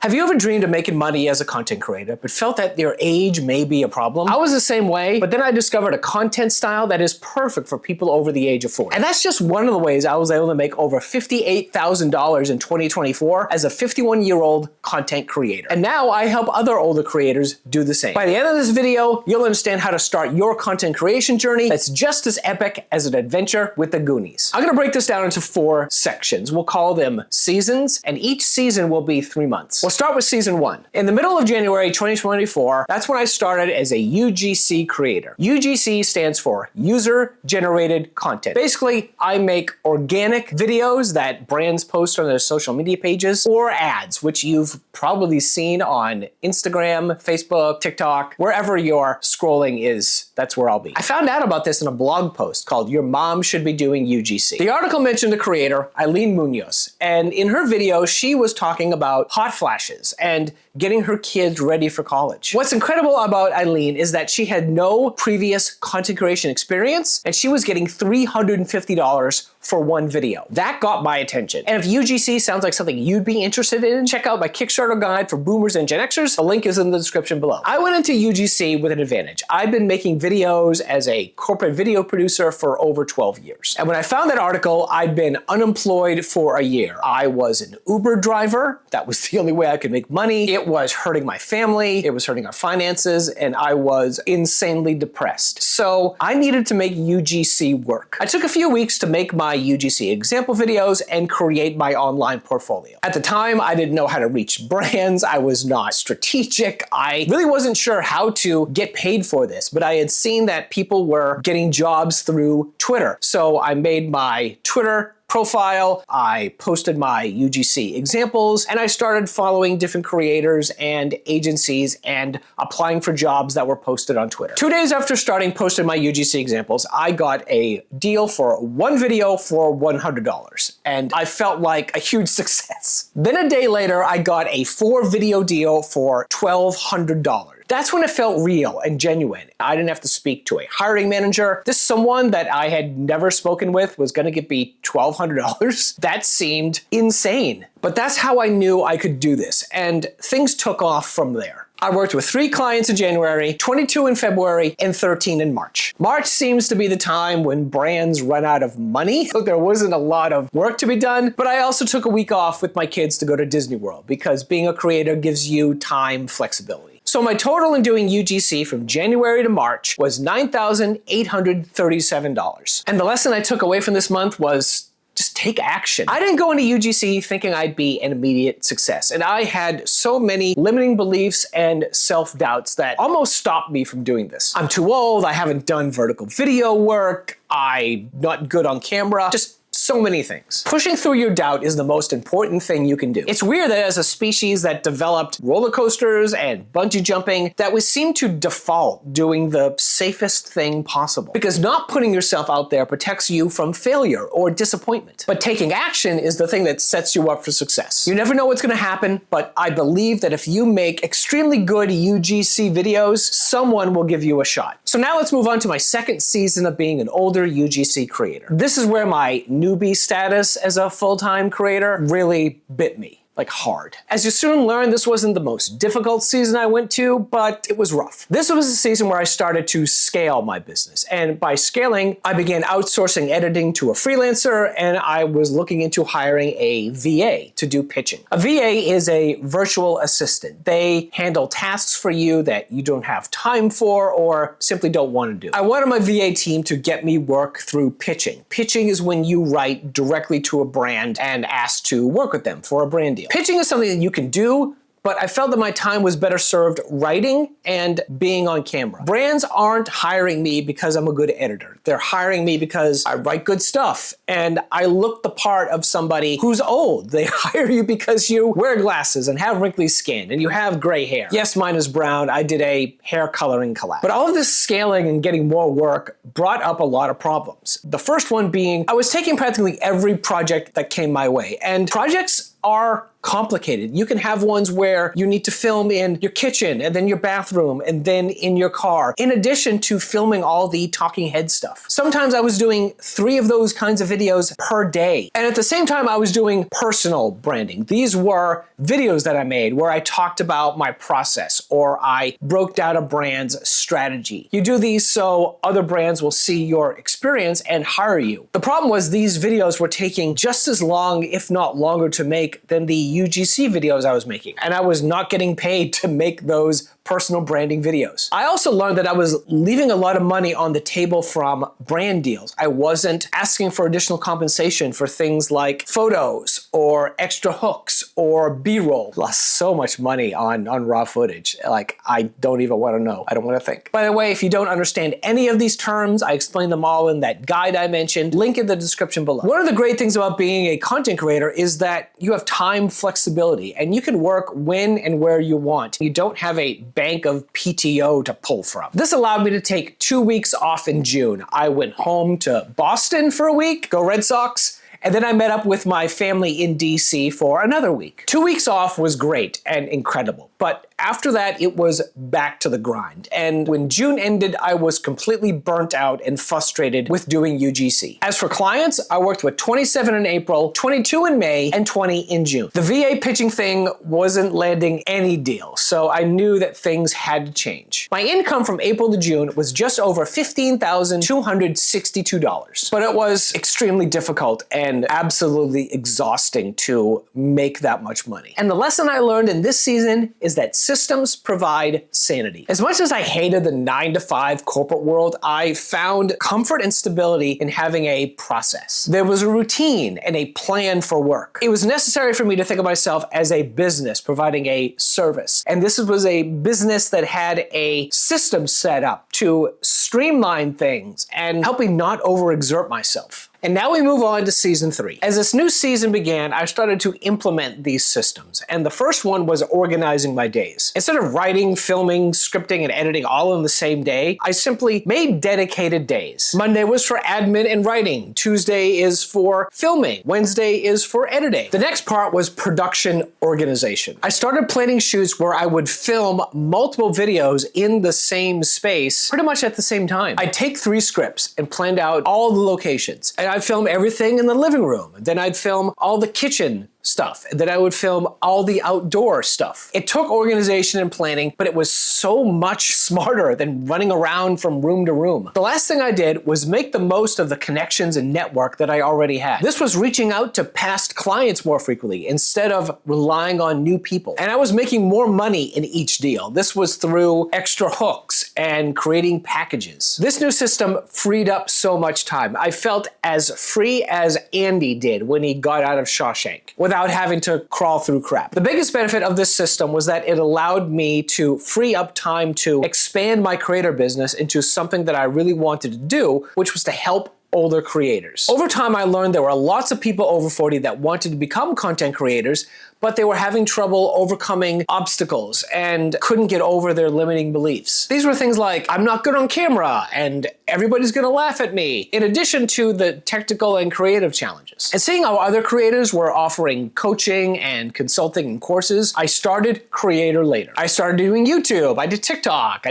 Have you ever dreamed of making money as a content creator, but felt that your age may be a problem? I was the same way, but then I discovered a content style that is perfect for people over the age of 40. And that's just one of the ways I was able to make over $58,000 in 2024 as a 51-year-old content creator. And now I help other older creators do the same. By the end of this video, you'll understand how to start your content creation journey that's just as epic as an adventure with the Goonies. I'm gonna break this down into 4 sections. We'll call them seasons, and each season will be 3 months. We'll start with season 1. In the middle of January 2024, that's when I started as a UGC creator. UGC stands for User Generated Content. Basically, I make organic videos that brands post on their social media pages, or ads, which you've probably seen on Instagram, Facebook, TikTok, wherever your scrolling is, that's where I'll be. I found out about this in a blog post called Your Mom Should Be Doing UGC. The article mentioned the creator, Eileen Munoz, and in her video, she was talking about hot flashes and getting her kids ready for college. What's incredible about Eileen is that she had no previous content creation experience, and she was getting $350 for one video. That got my attention. And if UGC sounds like something you'd be interested in, check out my Kickstarter guide for boomers and Gen Xers. The link is in the description below. I went into UGC with an advantage. I've been making videos as a corporate video producer for over 12 years. And when I found that article, I'd been unemployed for a year. I was an Uber driver. That was the only way I could make money. It was hurting my family. It was hurting our finances, and I was insanely depressed. So I needed to make UGC work. I took a few weeks to make my UGC example videos and create my online portfolio. At the time, I didn't know how to reach brands. I was not strategic. I really wasn't sure how to get paid for this, but I had seen that people were getting jobs through Twitter. So I made my Twitter profile, I posted my UGC examples, and I started following different creators and agencies and applying for jobs that were posted on Twitter. 2 days after starting posting my UGC examples, I got a deal for one video for $100, and I felt like a huge success. Then a day later, I got a 4-video deal for $1,200. That's when it felt real and genuine. I didn't have to speak to a hiring manager. This someone that I had never spoken with was gonna get me $1,200. That seemed insane. But that's how I knew I could do this, and things took off from there. I worked with 3 clients in January, 22 in February, and 13 in March. March seems to be the time when brands run out of money, so there wasn't a lot of work to be done, but I also took a week off with my kids to go to Disney World because being a creator gives you time flexibility. So my total in doing UGC from January to March was $9,837. And the lesson I took away from this month was just take action. I didn't go into UGC thinking I'd be an immediate success, and I had so many limiting beliefs and self-doubts that almost stopped me from doing this. I'm too old, I haven't done vertical video work, I'm not good on camera, just so many things. Pushing through your doubt is the most important thing you can do. It's weird that as a species that developed roller coasters and bungee jumping, that we seem to default doing the safest thing possible. Because not putting yourself out there protects you from failure or disappointment. But taking action is the thing that sets you up for success. You never know what's gonna happen, but I believe that if you make extremely good UGC videos, someone will give you a shot. So now let's move on to my second season of being an older UGC creator. This is where my newbie status as a full-time creator really bit me. Like hard. As you soon learn, this wasn't the most difficult season I went to, but it was rough. This was a season where I started to scale my business. And by scaling, I began outsourcing editing to a freelancer, and I was looking into hiring a VA to do pitching. A VA is a virtual assistant. They handle tasks for you that you don't have time for or simply don't want to do. I wanted my VA team to get me work through pitching. Pitching is when you write directly to a brand and ask to work with them for a brand deal. Pitching is something that you can do, but I felt that my time was better served writing and being on camera. Brands aren't hiring me because I'm a good editor. They're hiring me because I write good stuff and I look the part of somebody who's old. They hire you because you wear glasses and have wrinkly skin and you have gray hair. Yes, mine is brown. I did a hair coloring collab. But all of this scaling and getting more work brought up a lot of problems. The first one being I was taking practically every project that came my way, and projects are complicated. You can have ones where you need to film in your kitchen and then your bathroom and then in your car, in addition to filming all the talking head stuff. Sometimes I was doing 3 of those kinds of videos per day. And at the same time, I was doing personal branding. These were videos that I made where I talked about my process or I broke down a brand's strategy. You do these so other brands will see your experience and hire you. The problem was these videos were taking just as long, if not longer, to make than the UGC videos I was making. And I was not getting paid to make those personal branding videos. I also learned that I was leaving a lot of money on the table from brand deals. I wasn't asking for additional compensation for things like photos or extra hooks or B-roll. Lost so much money on raw footage. Like, I don't even want to know. I don't want to think. By the way, if you don't understand any of these terms, I explain them all in that guide I mentioned. Link in the description below. One of the great things about being a content creator is that you have time flexibility and you can work when and where you want. You don't have a bank of PTO to pull from. This allowed me to take 2 weeks off in June. I went home to Boston for a week, go Red Sox, and then I met up with my family in DC for another week. 2 weeks off was great and incredible, but after that, it was back to the grind. And when June ended, I was completely burnt out and frustrated with doing UGC. As for clients, I worked with 27 in April, 22 in May, and 20 in June. The VA pitching thing wasn't landing any deals, so I knew that things had to change. My income from April to June was just over $15,262, but it was extremely difficult and absolutely exhausting to make that much money. And the lesson I learned in this season is that systems provide sanity. As much as I hated the 9-to-5 corporate world, I found comfort and stability in having a process. There was a routine and a plan for work. It was necessary for me to think of myself as a business providing a service. And this was a business that had a system set up to streamline things and help me not overexert myself. And now we move on to season 3. As this new season began, I started to implement these systems. And the first one was organizing my days. Instead of writing, filming, scripting, and editing all in the same day, I simply made dedicated days. Monday was for admin and writing. Tuesday is for filming. Wednesday is for editing. The next part was production organization. I started planning shoots where I would film multiple videos in the same space pretty much at the same time. I'd take 3 scripts and planned out all the locations. And I'd film everything in the living room. Then I'd film all the kitchen stuff. And then I would film all the outdoor stuff. It took organization and planning, but it was so much smarter than running around from room to room. The last thing I did was make the most of the connections and network that I already had. This was reaching out to past clients more frequently instead of relying on new people. And I was making more money in each deal. This was through extra hooks and creating packages. This new system freed up so much time. I felt as free as Andy did when he got out of Shawshank, without having to crawl through crap. The biggest benefit of this system was that it allowed me to free up time to expand my creator business into something that I really wanted to do, which was to help older creators. Over time, I learned there were lots of people over 40 that wanted to become content creators, but they were having trouble overcoming obstacles and couldn't get over their limiting beliefs. These were things like, I'm not good on camera and everybody's gonna laugh at me, in addition to the technical and creative challenges. And seeing how other creators were offering coaching and consulting and courses, I started Creator Later. I started doing YouTube, I did TikTok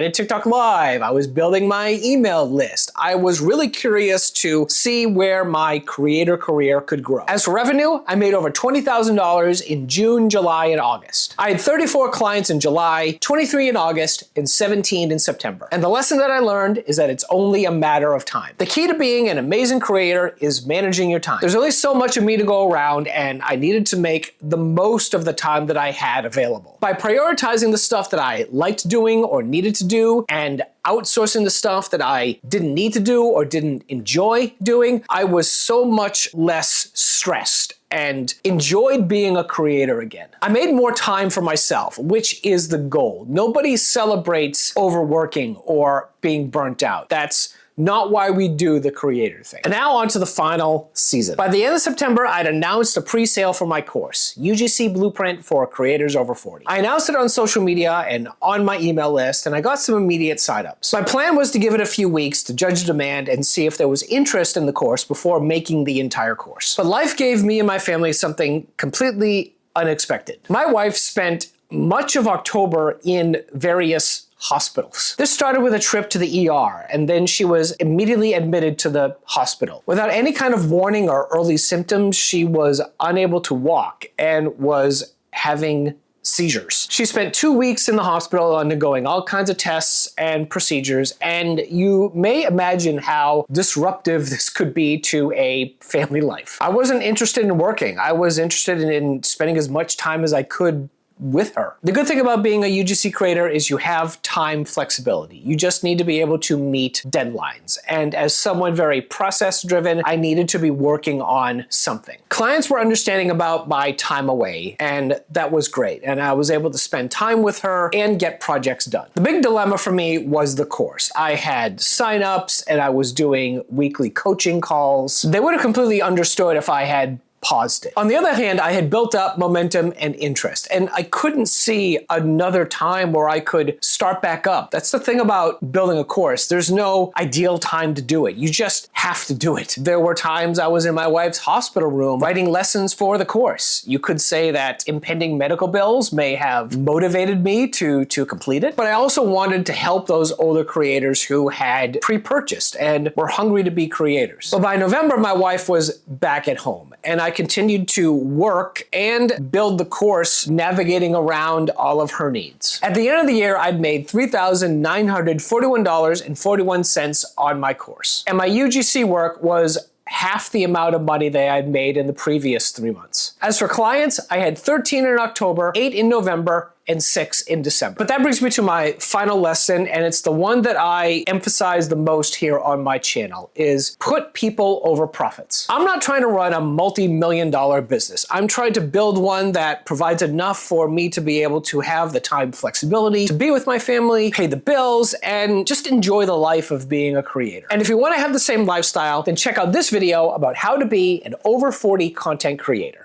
Live, I was building my email list. I was really curious to see where my creator career could grow. As for revenue, I made over $20,000 in June, July, and August. I had 34 clients in July, 23 in August, and 17 in September. And the lesson that I learned is that it's only a matter of time. The key to being an amazing creator is managing your time. There's only so much of me to go around, and I needed to make the most of the time that I had available. By prioritizing the stuff that I liked doing or needed to do, and outsourcing the stuff that I didn't need to do or didn't enjoy doing, I was so much less stressed and enjoyed being a creator again. I made more time for myself, which is the goal. Nobody celebrates overworking or being burnt out. That's not why we do the creator thing. And now on to the final season. By the end of September, I'd announced a pre-sale for my course, UGC Blueprint for Creators Over 40. I announced it on social media and on my email list, and I got some immediate signups. My plan was to give it a few weeks to judge the demand and see if there was interest in the course before making the entire course. But life gave me and my family something completely unexpected. My wife spent much of October in various hospitals. This started with a trip to the ER, and then she was immediately admitted to the hospital. Without any kind of warning or early symptoms, she was unable to walk and was having seizures. She spent 2 weeks in the hospital undergoing all kinds of tests and procedures, and you may imagine how disruptive this could be to a family life. I wasn't interested in working. I was interested in spending as much time as I could with her. The good thing about being a UGC creator is you have time flexibility. You just need to be able to meet deadlines. And as someone very process driven, I needed to be working on something. Clients were understanding about my time away, and that was great. And I was able to spend time with her and get projects done. The big dilemma for me was the course. I had signups and I was doing weekly coaching calls. They would have completely understood if I had paused it. On the other hand, I had built up momentum and interest, and I couldn't see another time where I could start back up. That's the thing about building a course. There's no ideal time to do it. You just have to do it. There were times I was in my wife's hospital room writing lessons for the course. You could say that impending medical bills may have motivated me to complete it, but I also wanted to help those older creators who had pre-purchased and were hungry to be creators. But by November, my wife was back at home, and I continued to work and build the course, navigating around all of her needs. At the end of the year, I'd made $3,941.41 on my course. And my UGC work was half the amount of money that I'd made in the previous 3 months. As for clients, I had 13 in October, 8 in November, and 6 in December. But that brings me to my final lesson, and it's the one that I emphasize the most here on my channel, is put people over profits. I'm not trying to run a multi-million-dollar business. I'm trying to build one that provides enough for me to be able to have the time flexibility, to be with my family, pay the bills, and just enjoy the life of being a creator. And if you want to have the same lifestyle, then check out this video about how to be an over 40 content creator.